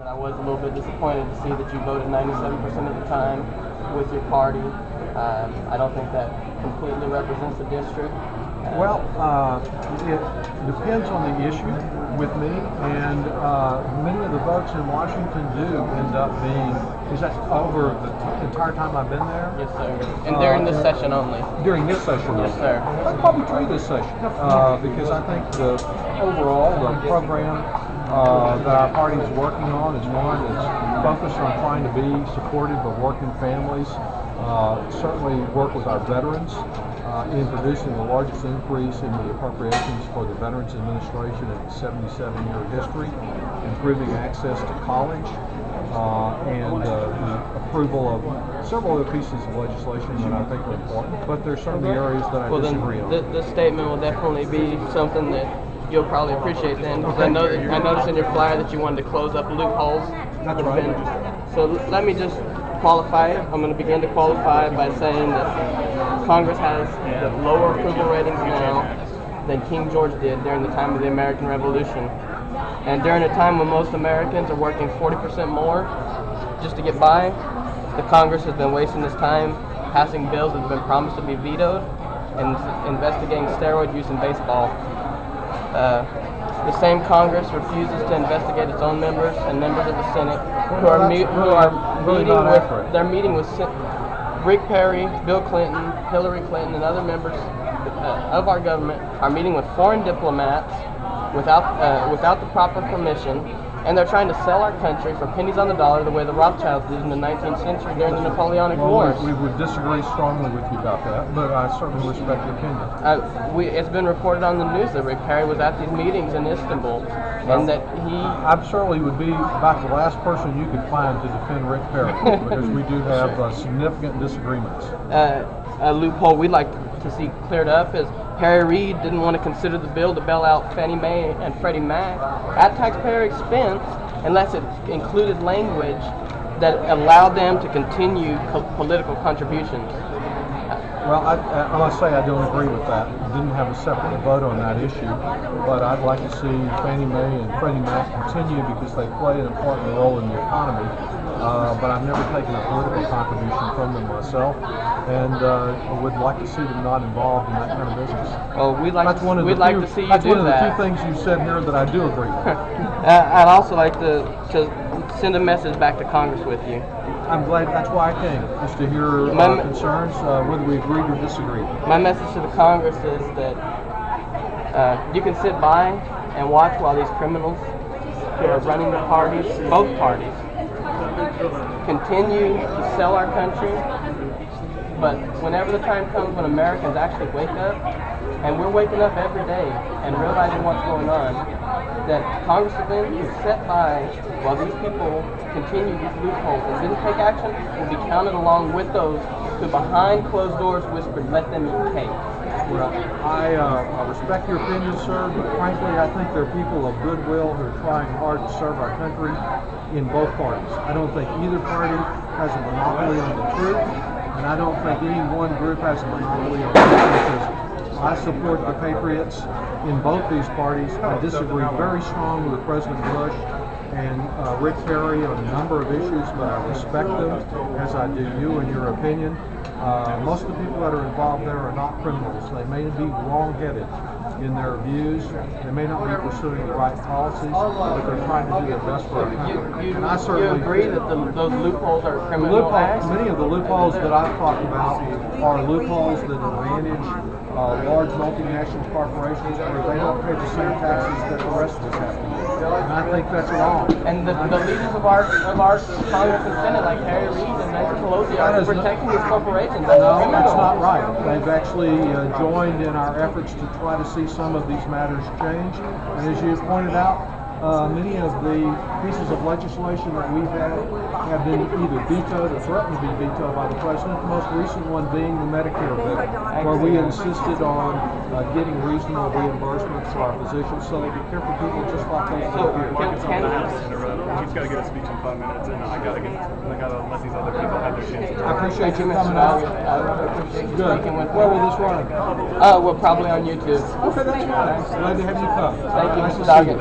I was a little bit disappointed to see that you voted 97% of the time with your party. I don't think that completely represents the district. Well, it depends on the issue with me, and many of the votes in Washington do end up being, is that over the entire time I've been there? Yes, sir. And during this session only? During this session only. Yes, sir. That's probably true this session, because I think overall the program that our party is working on is one that's focused on trying to be supportive of working families, certainly work with our veterans in producing the largest increase in the appropriations for the Veterans Administration in its 77-year history, improving access to college, and the approval of several other pieces of legislation that I think are important, but there's certainly areas that I disagree on. This statement will definitely be something that you'll probably appreciate then, because I noticed in your flyer that you wanted to close up loopholes. That's right. So let me just qualify it. I'm going to begin to qualify by saying that Congress has the lower approval ratings now than King George did during the time of the American Revolution. And during a time when most Americans are working 40% more just to get by, the Congress has been wasting its time passing bills that have been promised to be vetoed and investigating steroid use in baseball. The same Congress refuses to investigate its own members and members of the Senate they're meeting with Rick Perry, Bill Clinton, Hillary Clinton, and other members of our government are meeting with foreign diplomats without the proper permission, and they're trying to sell our country for pennies on the dollar the way the Rothschilds did in the 19th century during the Napoleonic Wars. We would disagree strongly with you about that, but I certainly respect your opinion. It's been reported on the news that Rick Perry was at these meetings in Istanbul, and that he... I certainly would be about the last person you could find to defend Rick Perry, because we do have significant disagreements. A loophole we'd like to see cleared up is Harry Reid didn't want to consider the bill to bail out Fannie Mae and Freddie Mac at taxpayer expense unless it included language that allowed them to continue political contributions. Well, I must say I don't agree with that. Didn't have a separate vote on that issue, but I'd like to see Fannie Mae and Freddie Mac continue because they play an important role in the economy. But I've never taken a political contribution from them myself, and would like to see them not involved in that kind of business. Well, we'd like to see you do that. That's one of the few things you said here that I do agree with. I'd also like to send a message back to Congress with you. I'm glad. That's why I came, is to hear concerns, whether we agree or disagree. My message to the Congress is that you can sit by and watch while these criminals who are running the parties, both parties, continue to sell our country, but whenever the time comes when Americans actually wake up, and we're waking up every day and realizing what's going on, that Congressmen who sat by while these people continue these loopholes and didn't take action will be counted along with those who behind closed doors whispered, "Let them eat cake." Well, I respect your opinion, sir, but frankly, I think there are people of goodwill who are trying hard to serve our country in both parties. I don't think either party has a monopoly on the truth, and I don't think any one group has a monopoly on the truth, because I support the Patriots in both these parties. I disagree very strongly with President Bush and Rick Perry on a number of issues, but I respect them, as I do you and your opinion. Most of the people that are involved there are not criminals. They may be wrong-headed in their views. They may not be pursuing the right policies, but they're trying to do their best for our country. And I certainly agree that those loopholes are criminal acts? Many of the loopholes that I've talked about are loopholes that advantage large multinational corporations where they don't pay the same taxes that the rest of us have to pay. And I think that's wrong. And the leaders of our Congress and Senate, like Harry Reid and Nancy Pelosi, are protecting these corporations. No, that's not right. They've actually joined in our efforts to try to see some of these matters change. And as you pointed out, many of the pieces of legislation that we've had have been either vetoed or threatened to be vetoed by the president. The most recent one being the Medicare bill, where we insisted on getting reasonable reimbursements for our physicians so they could care for people just like those here. He's got to get a speech in 5 minutes, and I gotta let these other people have their chance. I appreciate you coming out. Good. Where will this run? Well, probably on YouTube. Okay, that's fine. Glad to have you come. Thank you, nice Mr. Doggett.